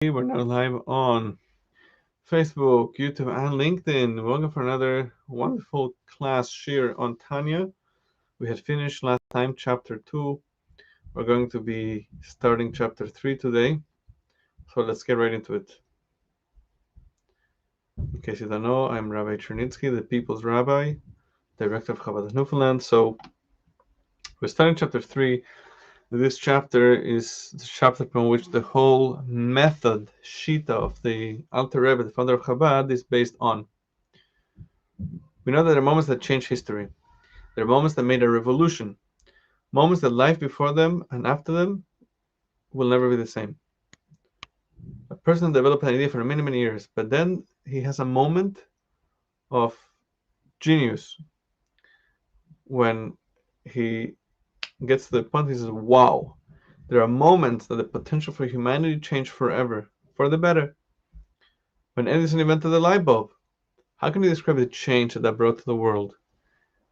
We're now live on Facebook, YouTube, and LinkedIn. Welcome for another wonderful class here on Tanya. We had finished last time chapter 2. We're going to be starting chapter 3 today. So let's get right into it. In case you don't know, I'm Rabbi Chernitsky, the People's Rabbi, Director of Chabad Newfoundland. So we're starting chapter 3. This chapter is the chapter from which the whole method, Shita, of the Alter Rebbe, the founder of Chabad, is based on. We know that there are moments that change history. There are moments that made a revolution. Moments that life before them and after them will never be the same. A person developed an idea for many, many years, but then he has a moment of genius when he gets to the point he says, wow, there are moments that the potential for humanity changed forever, for the better. When Edison invented the light bulb, how can you describe the change that brought to the world?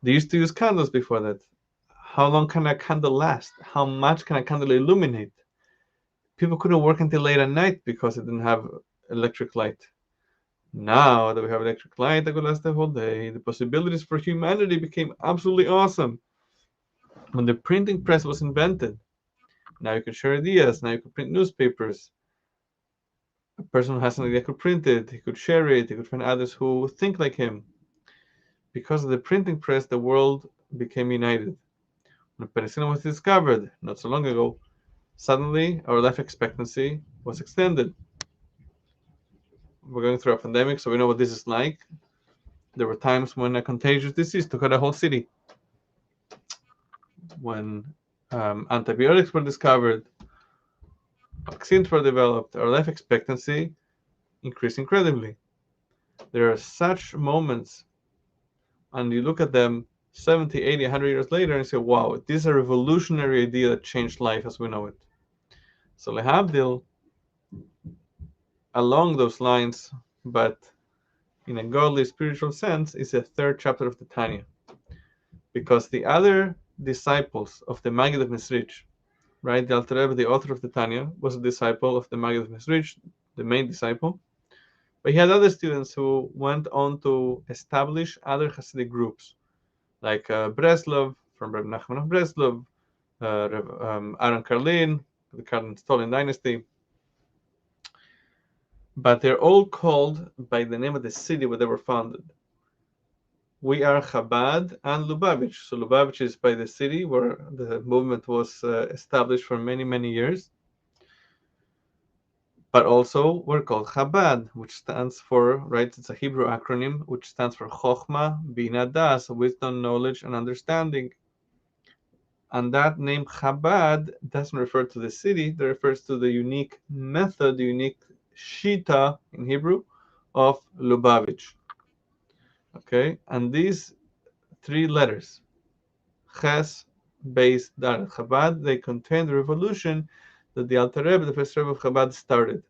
They used to use candles before that. How long can a candle last? How much can a candle illuminate? People couldn't work until late at night because it didn't have electric light. Now that we have electric light that could last the whole day, the possibilities for humanity became absolutely awesome. When the printing press was invented, now you can share ideas, now you can print newspapers. A person who has an idea could print it, he could share it, he could find others who think like him. Because of the printing press, the world became united. When penicillin was discovered not so long ago, suddenly our life expectancy was extended. We're going through a pandemic, so we know what this is like. There were times when a contagious disease took out a whole city. When antibiotics were discovered, vaccines were developed, our life expectancy increased incredibly. There are such moments, and you look at them 70, 80, 100 years later and say, wow, this is a revolutionary idea that changed life as we know it. So lehavdil, along those lines, but in a godly spiritual sense, is the third chapter of the Tanya. Because the other disciples of the Maggid of Mesrich, right, the Alter Rebbe, the author of the Tanya, was a disciple of the Maggid of Mesrich, the main disciple. But he had other students who went on to establish other Hasidic groups, like Breslov, from Reb Nachman of Breslov, Aaron Karlin, the Karlin-Stolin dynasty. But they're all called by the name of the city where they were founded. We are Chabad and Lubavitch. So Lubavitch is by the city where the movement was established for many, many years. But also we're called Chabad, which stands for, right, it's a Hebrew acronym, which stands for Chochmah, Bina, Das, wisdom, knowledge, and understanding. And that name Chabad doesn't refer to the city, that refers to the unique method, the unique Shita in Hebrew of Lubavitch. Okay, and these three letters, Ches, Beis, Dalet, Chabad, they contain the revolution that the Alter Rebbe, the first Rebbe of Chabad, started.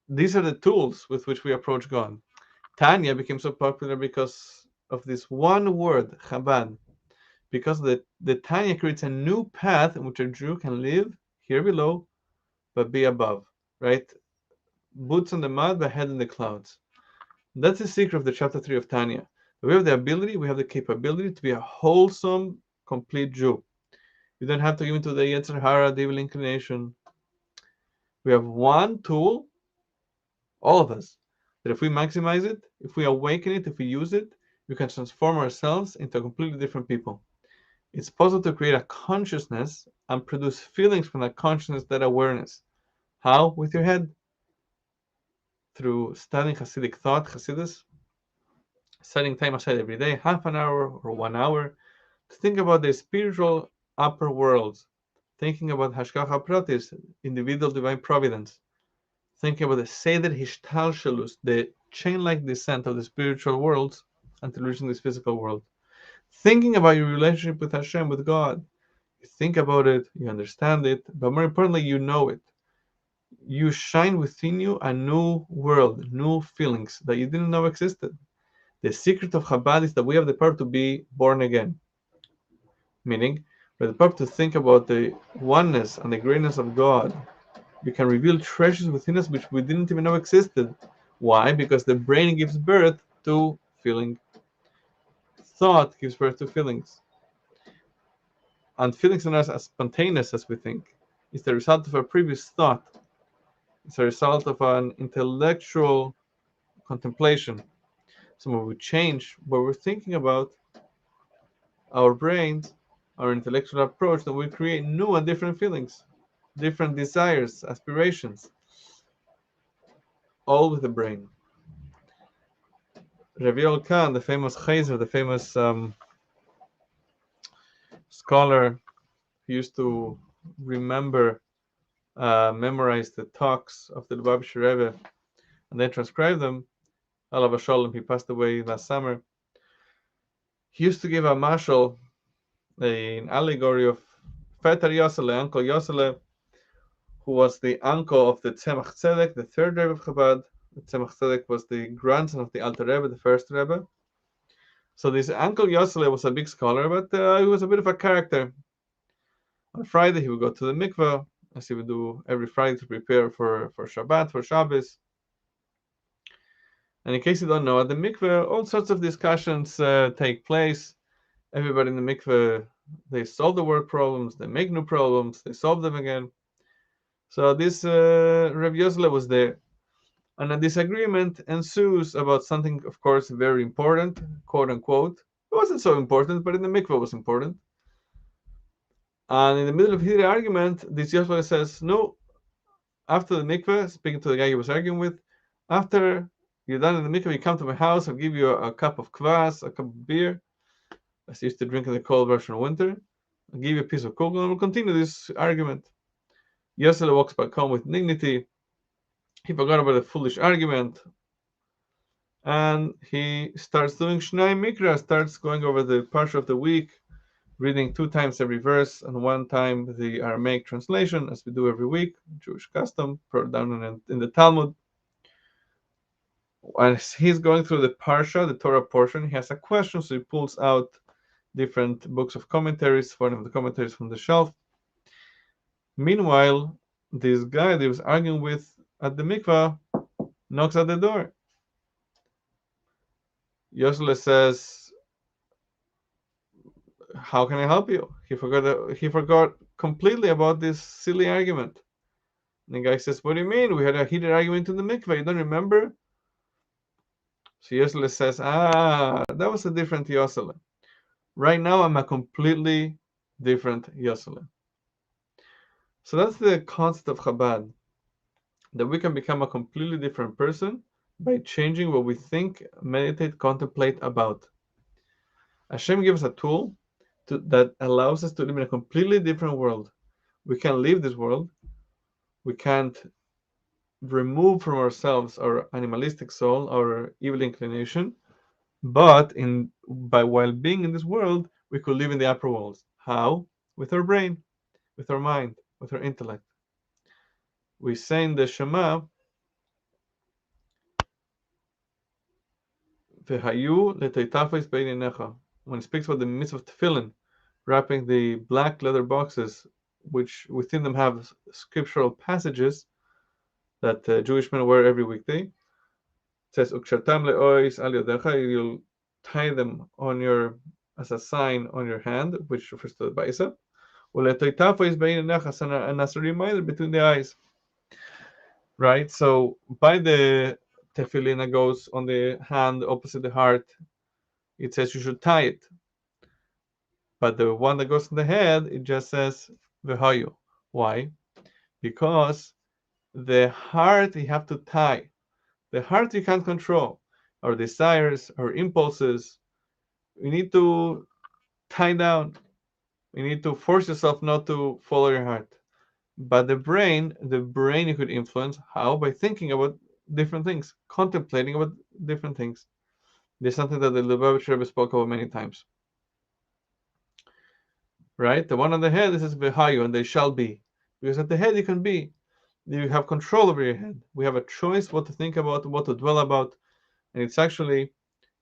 These are the tools with which we approach God. Tanya became so popular because of this one word, Chabad. Because the Tanya creates a new path in which a Jew can live here below, but be above, right? Boots on the mud, but head in the clouds. That's the secret of the chapter 3 of Tanya. We have the ability, we have the capability to be a wholesome, complete Jew. You don't have to give into the Yetzer Hara, the evil inclination. We have one tool, all of us, that if we maximize it, if we awaken it, if we use it, we can transform ourselves into a completely different people. It's possible to create a consciousness and produce feelings from that consciousness, that awareness. How? With your head. Through studying Hasidic thought, Hasidus, setting time aside every day, half an hour or 1 hour, to think about the spiritual upper worlds, thinking about Hashgacha Pratis, individual divine providence, thinking about the Seder Hishtalshelus, the chain-like descent of the spiritual worlds until reaching this physical world. Thinking about your relationship with Hashem, with God. You think about it, you understand it, but more importantly, you know it. You shine within you a new world, new feelings that you didn't know existed. The secret of Chabad is that we have the power to be born again. Meaning, But the power to think about the oneness and the greatness of God, we can reveal treasures within us which we didn't even know existed. Why? Because the brain gives birth to feeling. Thought gives birth to feelings. And feelings are not as spontaneous as we think. It's the result of a previous thought. It's a result of an intellectual contemplation. So when we change what we're thinking about, our brains, our intellectual approach, then we create new and different feelings, different desires, aspirations, all with the brain. Rabbi Khan, the famous Chayzer, the famous scholar who used to remember, memorize the talks of the Lubavitcher Rebbe and then transcribe them, Alav Shalom, he passed away last summer. He used to give a mashal, an allegory of Fetar Yosele, Uncle Yosele, who was the uncle of the Tzemach Tzedek, the third Rebbe of Chabad. The Tzemach Tzedek was the grandson of the Alter Rebbe, the first Rebbe. So this uncle Yosele was a big scholar, but he was a bit of a character. On Friday, he would go to the mikveh, as he would do every Friday to prepare for Shabbat, for Shabbos. And in case you don't know, at the mikveh, all sorts of discussions take place. Everybody in the mikveh, they solve the work problems, they make new problems, they solve them again. So this Rabbi Yosele was there. And a disagreement ensues about something, of course, very important, quote unquote. It wasn't so important, but in the mikveh was important. And in the middle of his argument, this Yosele says, no, after the mikveh, speaking to the guy he was arguing with, after you're done in the mikveh, you come to my house, I'll give you a cup of kvass, a cup of beer, as I used to drink in the cold Russian winter. I'll give you a piece of kugel, and we'll continue this argument. Yosele walks back home with dignity. He forgot about the foolish argument, and he starts doing Shnai Mikra, starts going over the Parsha of the week, reading 2 times every verse and 1 time the Aramaic translation, as we do every week, Jewish custom, down in the Talmud. As he's going through the Parsha, the Torah portion, he has a question, so he pulls out different books of commentaries, one of the commentaries from the shelf. Meanwhile, this guy that he was arguing with at the mikvah knocks at the door. Yosele says, how can I help you? He forgot completely about this silly argument. And the guy says, what do you mean? We had a heated argument in the mikveh. You don't remember? So Yosele says, that was a different Yosele. Right now, I'm a completely different Yosele. So that's the concept of Chabad, that we can become a completely different person by changing what we think, meditate, contemplate about. Hashem gives us a tool that allows us to live in a completely different world. We can't leave this world. We can't remove from ourselves our animalistic soul, our evil inclination. But while being in this world, we could live in the upper worlds. How? With our brain, with our mind, with our intellect. We say in the Shema, "V'hayu letoitafos beinenecha." When it speaks about the mitzvah of tefillin, wrapping the black leather boxes, which within them have scriptural passages that Jewish men wear every weekday. It says, "Ukshartam le'ois al yodecha," you'll tie them on as a sign on your hand, which refers to the bicep. U'letoitafos beinenecha, and as a reminder between the eyes. Right? So by the tefillin that goes on the hand opposite the heart, it says you should tie it. But the one that goes on the head, it just says v'hayu. Why? Because the heart you have to tie. The heart you can't control. Our desires, our impulses, you need to tie down. You need to force yourself not to follow your heart. But the brain you could influence. How? By thinking about different things, contemplating about different things. There's something that the Lubavitcher Rebbe spoke about many times. Right? The one on the head, this is V'hayu, and they shall be. Because at the head you can be. You have control over your head. We have a choice what to think about, what to dwell about. And it's actually,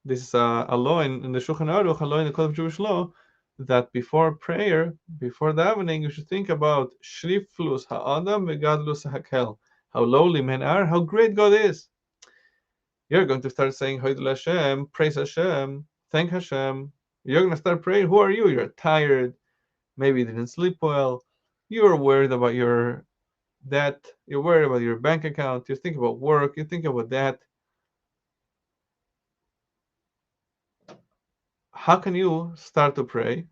this is a law in the Shulchan Aruch, a law in the Code of Jewish Law, that before prayer, before davening, you should think about Shriflus ha'adam vegadlus ha'kel, how lowly men are, how great God is. You're going to start saying Hoidul Hashem, praise Hashem, thank Hashem. You're going to start praying. Who are you? You're tired. Maybe you didn't sleep well. You're worried about your debt. You're worried about your bank account. You think about work. You think about that. How can you start to pray?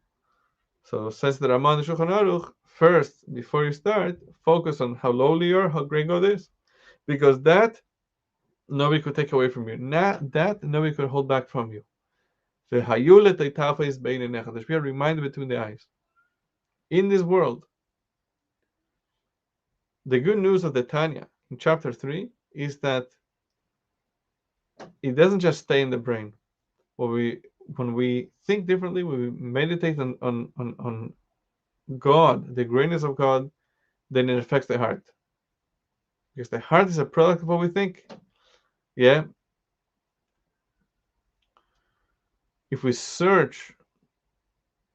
So says the Ramah and Shulchan Aruch, first, before you start, focus on how lowly you are, how great God is. Because that, nobody could take away from you. That, nobody could hold back from you. The Hayulet Taitafa is Bein Enecha. There should be a reminder between the eyes. In this world, the good news of the Tanya in chapter 3 is that it doesn't just stay in the brain. When we think differently, when we meditate on God, the greatness of God, then it affects the heart. Because the heart is a product of what we think. Yeah? If we search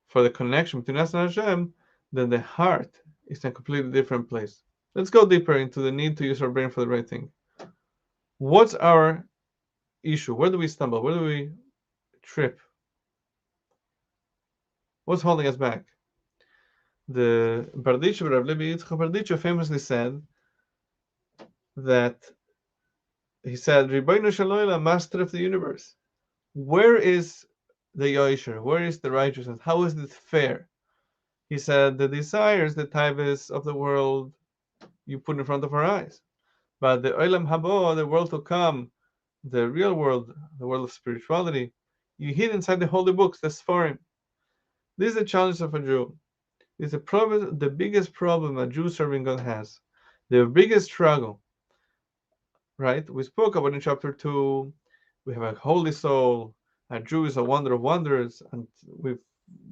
for the connection between us and Hashem, then the heart is in a completely different place. Let's go deeper into the need to use our brain for the right thing. What's our issue? Where do we stumble? Where do we trip? What's holding us back? The Berditchev, Rav Levi Yitzchak Berditchev, famously said that he said, Ribono Shel Olam, master of the universe, where is the Yosher? Where is the righteousness? How is it fair? He said, the desires, the taivas of the world, you put in front of our eyes. But the Olam Habo, the world to come, the real world, the world of spirituality, you hid inside the holy books, the Sforim. This is the challenge of a Jew. It's the biggest problem a Jew serving God has. The biggest struggle, right? We spoke about in chapter 2, we have a holy soul, a Jew is a wonder of wonders, and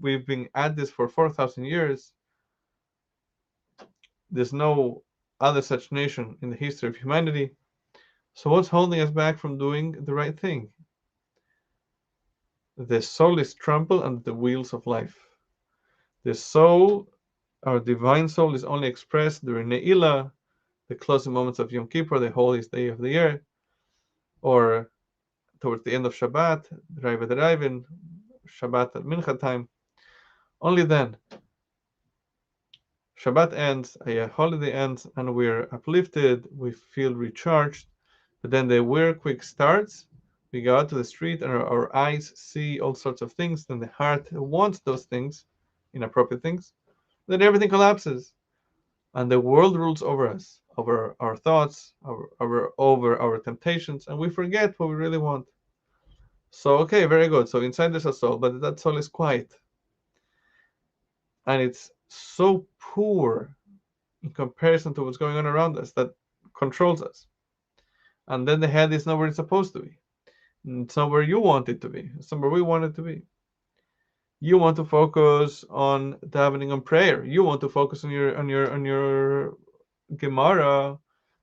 we've been at this for 4,000 years. There's no other such nation in the history of humanity. So what's holding us back from doing the right thing? The soul is trampled under the wheels of life. The soul, our divine soul, is only expressed during Ne'ilah, the closing moments of Yom Kippur, the holiest day of the year, or towards the end of Shabbat, Raiva Raivin, Shabbat at Mincha time. Only then. Shabbat ends, a holiday ends, and we're uplifted, we feel recharged. But then the work week starts, we go out to the street, and our eyes see all sorts of things, then the heart wants those things, inappropriate things, then everything collapses. And the world rules over us, over our thoughts, over our temptations, and we forget what we really want. So, okay, very good. So inside there's a soul, but that soul is quiet. And it's so poor in comparison to what's going on around us that controls us. And then the head is not where it's supposed to be. It's not where you want it to be. It's not where we want it to be. You want to focus on davening on prayer. You want to focus on your Gemara,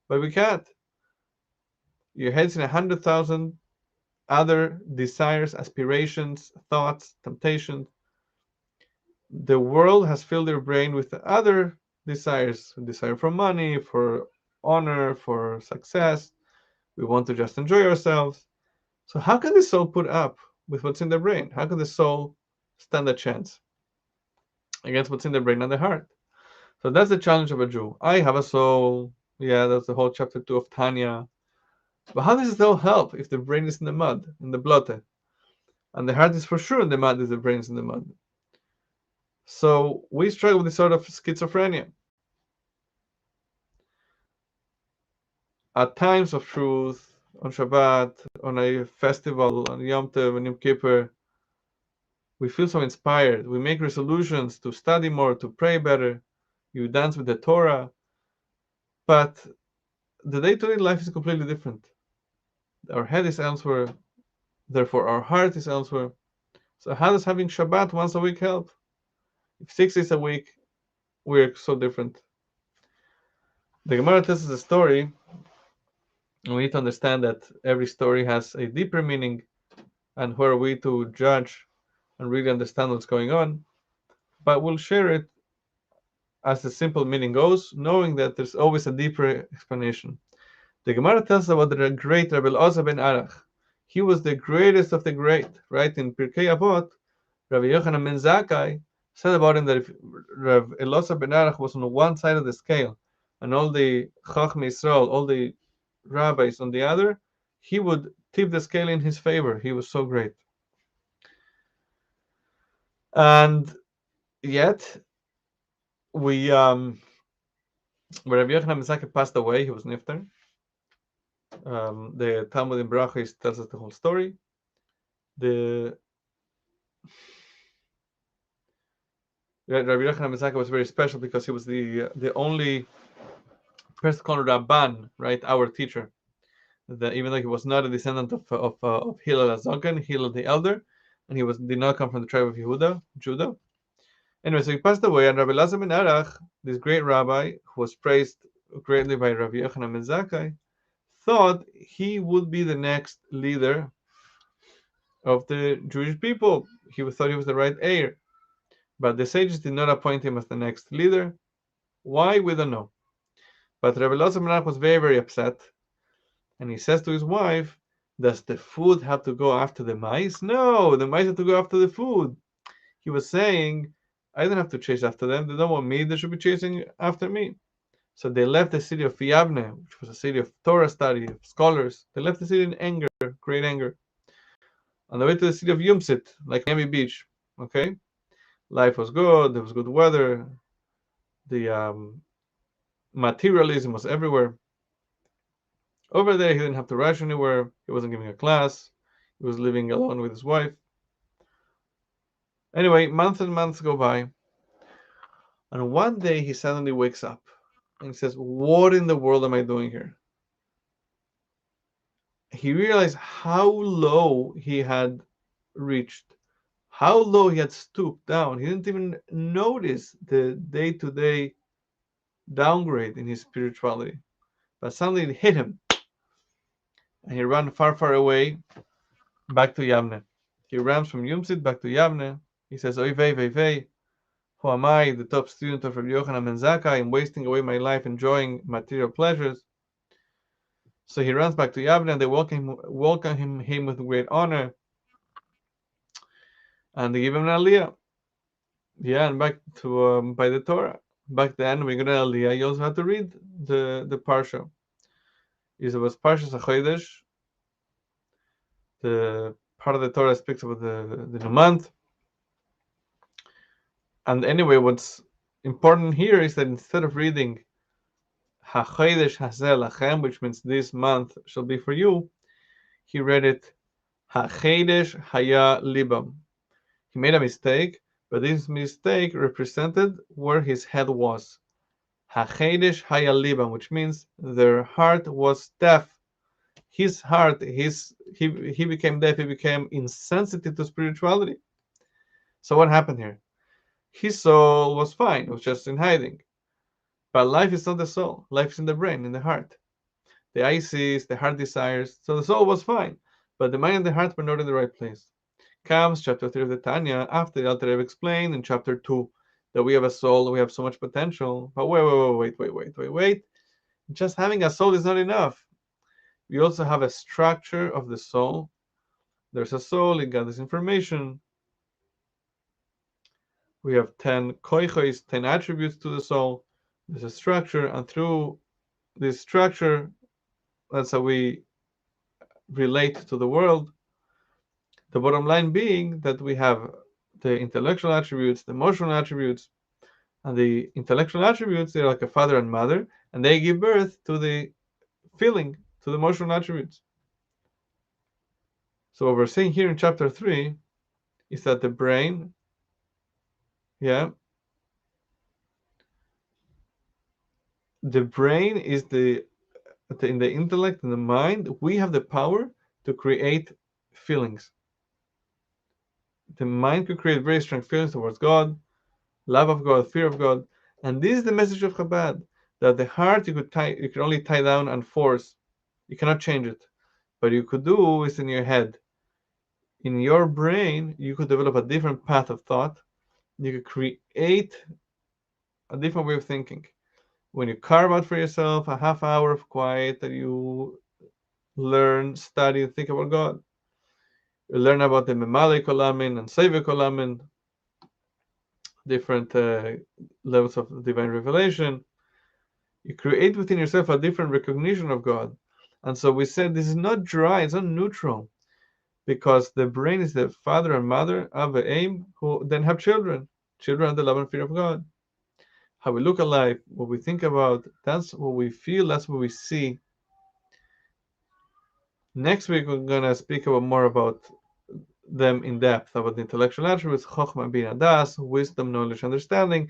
but we can't. Your head's in 100,000 other desires, aspirations, thoughts, temptations. The world has filled your brain with other desires, desire for money, for honor, for success. We want to just enjoy ourselves. So how can the soul put up with what's in the brain? How can the soul stand a chance against what's in the brain and the heart? So that's the challenge of a Jew. I have a soul. Yeah, that's the whole chapter 2 of Tanya. But how does it all help if the brain is in the mud, in the blotte? And the heart is for sure in the mud if the brain is in the mud. So we struggle with this sort of schizophrenia. At times of truth, on Shabbat, on a festival, on Yom Tov, and Yom Kippur, we feel so inspired. We make resolutions to study more, to pray better. You dance with the Torah. But the day-to-day life is completely different. Our head is elsewhere. Therefore, our heart is elsewhere. So how does having Shabbat once a week help? If 6 days a week, we're so different. The Gemara tells us a story. And we need to understand that every story has a deeper meaning, and who are we to judge and really understand what's going on? but we'll share it as the simple meaning goes, knowing that there's always a deeper explanation. The Gemara tells us about the great Rabbi Elazar ben Arach. He was the greatest of the great, right? In Pirkei Avot, Rabbi Yochanan ben Zakkai said about him that if Rabbi Elazar ben Arach was on one side of the scale and all the Chachmei Israel, all the rabbis on the other, he would tip the scale in his favor. He was so great. And yet, when Rabbi Yochanan ben Zakkai passed away, he was nifter. The Talmud in Brachos tells us the whole story. The Rabbi Yochanan ben Zakkai was very special because he was the only person called Rabban, right? Our teacher. Even though he was not a descendant of Hillel Azaken, Hillel the elder, and he did not come from the tribe of Judah. Anyway, so he passed away, and Rabbi Elazar ben Arach, this great rabbi who was praised greatly by Rabbi Yochanan ben Zakkai, thought he would be the next leader of the Jewish people. He thought he was the right heir. But the sages did not appoint him as the next leader. Why? We don't know. But Rabbi Elazar ben Arach was very, very upset. And he says to his wife, does the food have to go after the mice? No, the mice have to go after the food. He was saying, I don't have to chase after them. They don't want me. They should be chasing after me. So they left the city of Yavne, which was a city of Torah study, of scholars. They left the city in anger, great anger. On the way to the city of Yumsit, like Miami Beach. Okay? Life was good. There was good weather. The materialism was everywhere. Over there, he didn't have to rush anywhere. He wasn't giving a class. He was living alone with his wife. Anyway, months and months go by. And one day, he suddenly wakes up. And he says, what in the world am I doing here? He realized how low he had reached. How low he had stooped down. He didn't even notice the day-to-day downgrade in his spirituality. But suddenly it hit him. And he ran far, far away back to Yavne. He runs from Yumsit back to Yavne. He says, Oy vey, vey, vey. Who am I, the top student of Rabbi Yochanan ben Zakkai? I'm wasting away my life enjoying material pleasures. So he runs back to Yavne, and they welcome him with great honor. And they give him an aliyah. Yeah, and back to by the Torah. Back then, when you got an aliyah, you also had to read the parsha. It was Parshas HaChodesh. The part of the Torah speaks about the new month. And anyway, what's important here is that instead of reading HaChodesh Hazeh Lachem, which means this month shall be for you, he read it HaChodesh Haya Libam. He made a mistake, but this mistake represented where his head was. HaChodesh Haya Libam, which means their heart was deaf. His heart, he became deaf, he became insensitive to spirituality. So what happened here? His soul was fine, it was just in hiding. But life is not the soul. Life is in the brain, in the heart. The eye sees, the heart desires. So the soul was fine, but the mind and the heart were not in the right place. Comes chapter 3 of the Tanya, after the Alter Rebbe explained in chapter 2 that we have a soul, we have so much potential. But wait. Just having a soul is not enough. We also have a structure of the soul. There's a soul, it gathers information. We have 10 koichos, 10 attributes to the soul. There's a structure, and through this structure, that's how we relate to the world. The bottom line being that we have the intellectual attributes, the emotional attributes, and the intellectual attributes, they're like a father and mother, and they give birth to the feeling, to the emotional attributes. So what we're saying here in chapter 3 is that the brain, the brain is in the intellect and the mind, we have the power to create feelings. The mind could create very strong feelings towards God, love of God, fear of God, and this is the message of Chabad, that the heart you could only tie down and force. You cannot change it. But you could do is in your head. In your brain, you could develop a different path of thought, You could create a different way of thinking. When you carve out for yourself a half hour of quiet that you learn, study, and think about God, you learn about the Memale Kolamin and Seve Kolamin, different levels of divine revelation. You create within yourself a different recognition of God. And so we said this is not dry, it's not neutral, because the brain is the father and mother of the aim who then have children. Children are the love and fear of God. How we look at life, what we think about, that's what we feel, that's what we see. Next week, we're going to speak about more about them in depth, about the intellectual attributes, chokhmah, bin, das, wisdom, knowledge, understanding,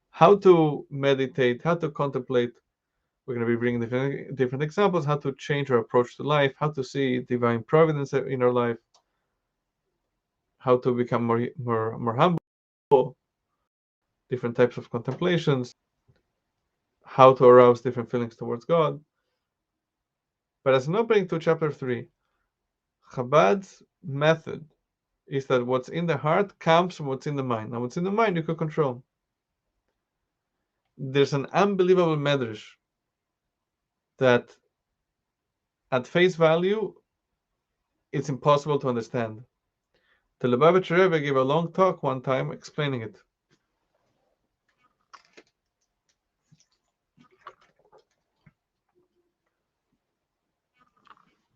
how to meditate, how to contemplate. We're going to be bringing different examples, how to change our approach to life, how to see divine providence in our life, how to become more humble, different types of contemplations, how to arouse different feelings towards God. But as an opening to chapter 3, Chabad's method is that what's in the heart comes from what's in the mind. Now, what's in the mind you can control. There's an unbelievable medrash that, at face value, it's impossible to understand. The Lubavitcher Rebbe gave a long talk one time explaining it.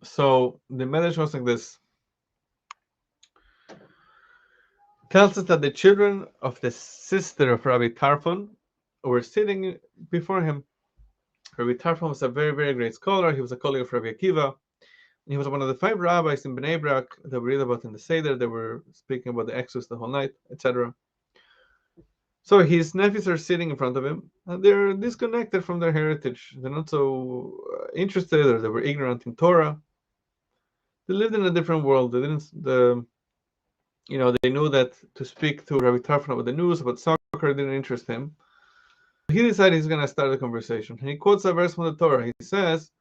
So the medrash was like this. Tells us that the children of the sister of Rabbi Tarfon were sitting before him. Rabbi Tarfon was a very, very great scholar. He was a colleague of Rabbi Akiva. He was one of the 5 rabbis in Bnei Brak that we read about in the Seder. They were speaking about the Exodus the whole night, etc. So his nephews are sitting in front of him, and they're disconnected from their heritage. They're not so interested, or they were ignorant in Torah. They lived in a different world. They didn't, they knew that to speak to Rabbi Tarfon about the news, about soccer, didn't interest him. He decided he's going to start a conversation. And he quotes a verse from the Torah. He says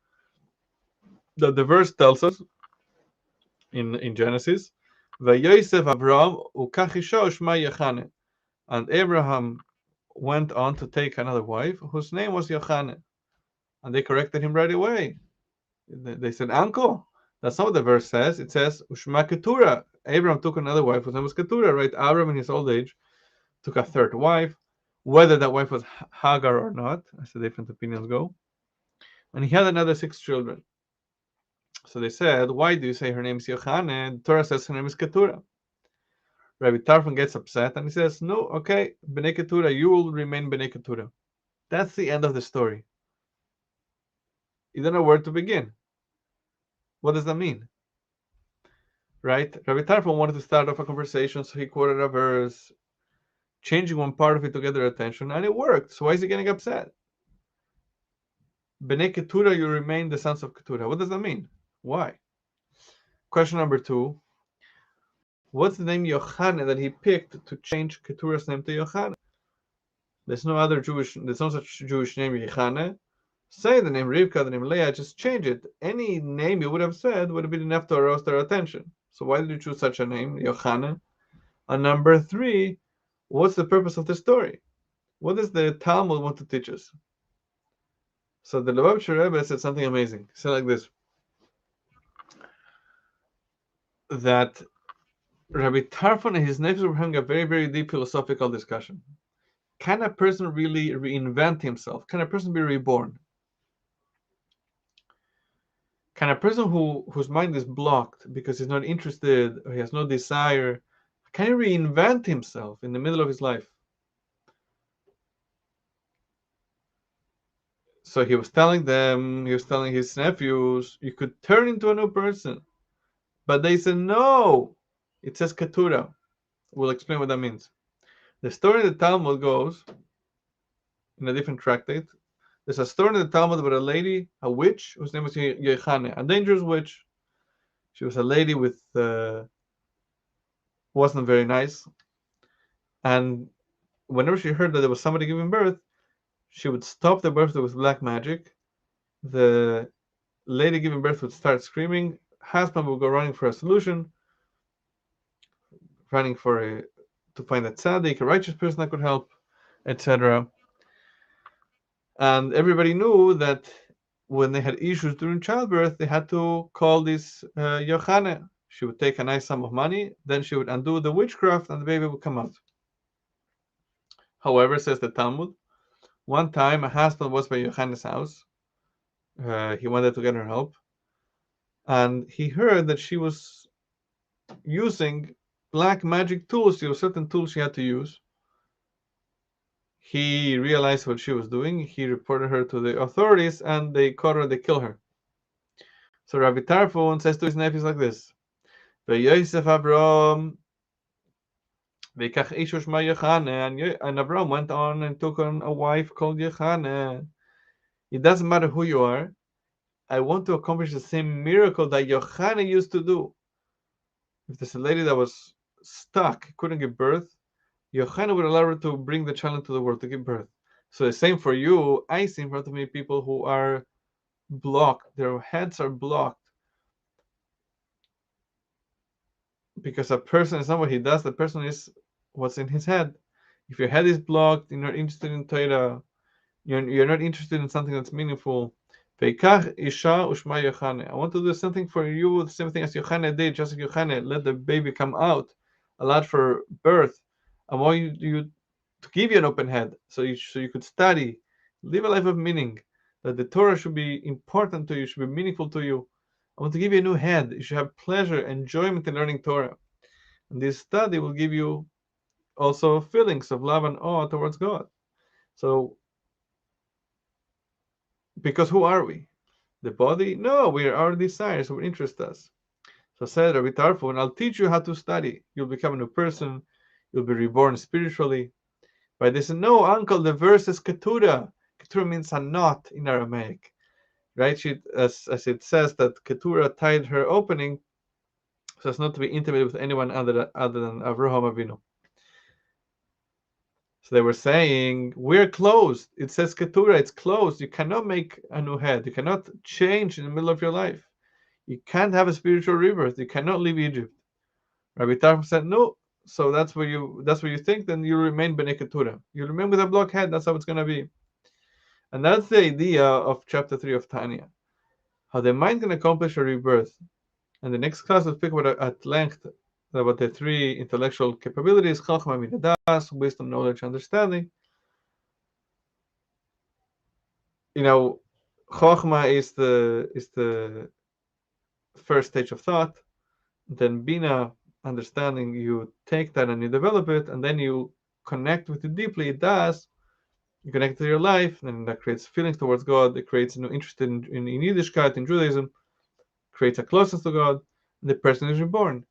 that the verse tells us in Genesis, "Vayosef Avram ukachisho shma Yochanan," and Abraham went on to take another wife whose name was Yochanan, and they corrected him right away. They said, "Uncle, that's not what the verse says. It says Ushma Keturah." Abraham took another wife whose name was Keturah, right? Abraham, in his old age, took a third wife. Whether that wife was Hagar or not, as the different opinions go, and he had another 6 children. So they said, "Why do you say her name is Yochanan? The Torah says her name is Keturah." Rabbi Tarfon gets upset and he says, "No, okay, Bnei Keturah, you will remain Bnei Keturah." That's the end of the story. You don't know where to begin. What does that mean? Right? Rabbi Tarfon wanted to start off a conversation, so he quoted a verse, changing one part of it to get their attention, and it worked. So why is he getting upset? Bnei Keturah, you remain the sons of Keturah. What does that mean? Why? Question number 2. What's the name Yochanan that he picked to change Keturah's name to Yochanan? There's no such Jewish name Yochanan. Say the name Rivka, the name Leah, just change it. Any name you would have said would have been enough to arouse their attention. So why did you choose such a name, Yochanan? And number 3, what's the purpose of the story? What does the Talmud want to teach us? So the Lubavitcher Rebbe said something amazing. He said like this, that Rabbi Tarfon and his nephews were having a very, very deep philosophical discussion. Can a person really reinvent himself? Can a person be reborn? Can a person whose mind is blocked because he's not interested or he has no desire, can he reinvent himself in the middle of his life? So he was telling his nephews, you could turn into a new person. But they said, no, it says Keturah. We'll explain what that means. The story in the Talmud goes, in a different tractate, there's a story in the Talmud about a lady, a witch, whose name was Yochanan, a dangerous witch. She was a lady with, wasn't very nice. And whenever she heard that there was somebody giving birth, she would stop the birth with black magic. The lady giving birth would start screaming. Husband would go running for a solution, running for to find a tzaddik, a righteous person that could help, etc. And everybody knew that when they had issues during childbirth, they had to call this Yochane. She would take a nice sum of money, then she would undo the witchcraft, and the baby would come out. However, says the Talmud, one time a husband was by Yochane's house. He wanted to get her help, and he heard that she was using black magic tools. There were certain tools she had to use. He realized what she was doing. He reported her to the authorities, and they caught her. They killed her. So Rabbi Tarfon says to his nephews like this: "Yosef Avram, v'kach ishu shma Yochane," and Avram went on and took on a wife called Yochane. It doesn't matter who you are. I want to accomplish the same miracle that Yochane used to do. If there's a lady that was stuck, couldn't give birth, Yochane would allow her to bring the child into the world to give birth. So the same for you. I see in front of me people who are blocked. Their heads are blocked. Because a person is not what he does, the person is what's in his head. If your head is blocked, you're not interested in Torah, you're not interested in something that's meaningful. I want to do something for you, the same thing as Yochane did, just like Yochane, let the baby come out, allowed for birth. I want you to give you an open head, so you could study, live a life of meaning, that the Torah should be important to you, should be meaningful to you. I want to give you a new head. You should have pleasure, enjoyment in learning Torah. And this study will give you also feelings of love and awe towards God. So, because who are we? The body? No, we are our desires, what interest us. So said Rabbi Tarfon, I'll teach you how to study. You'll become a new person. You'll be reborn spiritually. But they said, no, uncle, the verse is keturah. Keturah means a knot in Aramaic. Right? As it says that Keturah tied her opening so as not to be intimate with anyone other than Avraham Avinu. So they were saying, we're closed. It says Keturah, it's closed. You cannot make a new head. You cannot change in the middle of your life. You can't have a spiritual rebirth. You cannot leave Egypt. Rabbi Tarfon said, no. So that's what you think, then you remain Bnei Keturah. You remain with a block head, that's how it's going to be. And that's the idea of chapter 3 of Tanya. How the mind can accomplish a rebirth. And the next class we'll speak about at length about the three intellectual capabilities: Chachma, Minadas, wisdom, knowledge, understanding. Chachma is the first stage of thought. Then Bina, understanding, you take that and you develop it, and then you connect with it deeply. It does. You connect to your life, and that creates feelings towards God. It creates interest in Yiddishkeit, in Judaism, creates a closeness to God, and the person is reborn.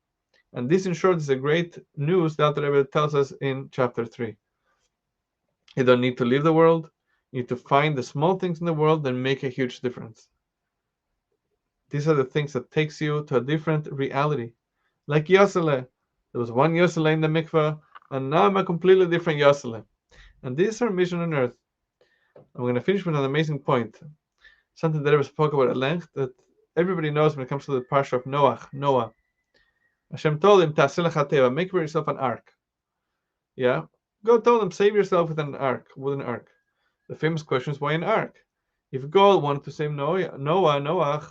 And this, in short, is a great news that the Rebbe tells us in chapter 3. You don't need to leave the world. You need to find the small things in the world that make a huge difference. These are the things that takes you to a different reality. Like Yosele. There was one Yosele in the mikveh, and now I'm a completely different Yosele. And this is our mission on earth. I'm going to finish with an amazing point. Something that I spoke about at length, that everybody knows when it comes to the parsha of Noah. Hashem told him, "Ta'aseh lecha teva, make for yourself an ark." Yeah? God told him, save yourself with an ark. The famous question is, why an ark? If God wanted to save Noah,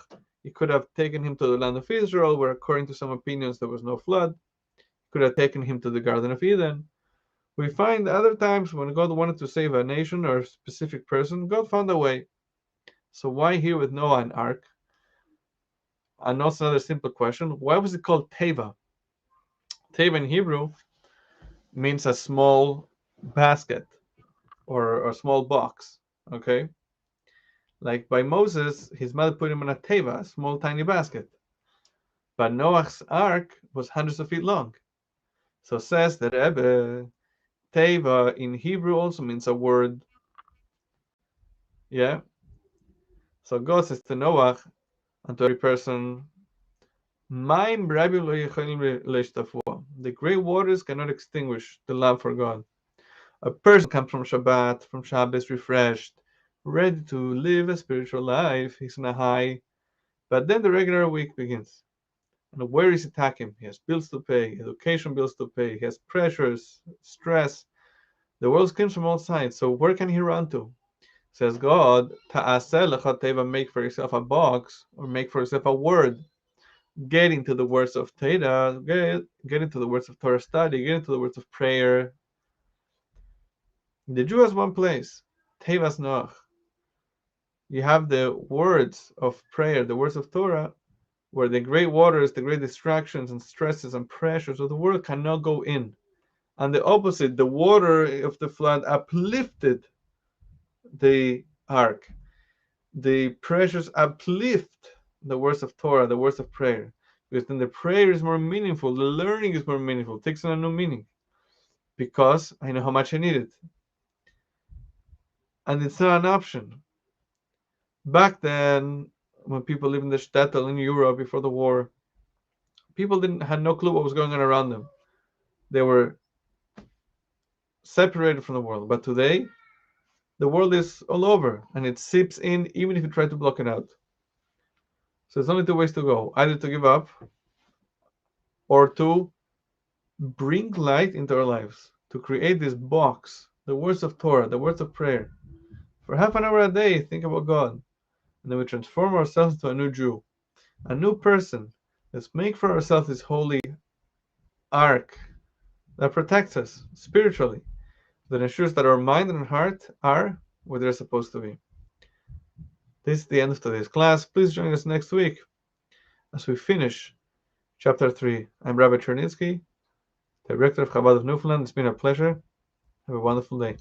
he could have taken him to the land of Israel, where according to some opinions there was no flood. He could have taken him to the Garden of Eden. We find other times when God wanted to save a nation or a specific person, God found a way. So why here with Noah an ark? And also another simple question, why was it called Teva? Teva in Hebrew means a small basket or a small box, okay? Like by Moses, his mother put him in a teva, a small tiny basket. But Noah's ark was hundreds of feet long. So says the Rebbe, teva in Hebrew also means a word. Yeah? So God says to Noah and to every person, the great waters cannot extinguish the love for God. A person comes from Shabbos refreshed, ready to live a spiritual life. He's on a high. But then the regular week begins. And where is attacking? He has bills to pay, education bills to pay, he has pressures, stress. The world comes from all sides. So where can he run to? Says God, Ta'aseh lecha teva, make for yourself a box, or make for yourself a word. Get into the words of Torah, get into the words of Torah study, get into the words of prayer. The Jew has one place, Tevas Noach. You have the words of prayer, the words of Torah, where the great waters, the great distractions and stresses and pressures of the world cannot go in. And the opposite, the water of the flood uplifted the ark. The pressures uplift the words of Torah, the words of prayer. Because then the prayer is more meaningful, the learning is more meaningful, it takes on a new meaning. Because I know how much I need it. And it's not an option. Back then, when people lived in the shtetl in Europe before the war, people had no clue what was going on around them. They were separated from the world. But today, the world is all over and it seeps in even if you try to block it out. So there's only two ways to go, either to give up or to bring light into our lives, to create this box, the words of Torah, the words of prayer. For half an hour a day, think about God. And then we transform ourselves into a new Jew, a new person. Let's make for ourselves this holy ark that protects us spiritually, that ensures that our mind and heart are where they're supposed to be. This is the end of today's class. Please join us next week as we finish chapter 3. I'm Rabbi Chernitsky, Director of Chabad of Newfoundland. It's been a pleasure. Have a wonderful day.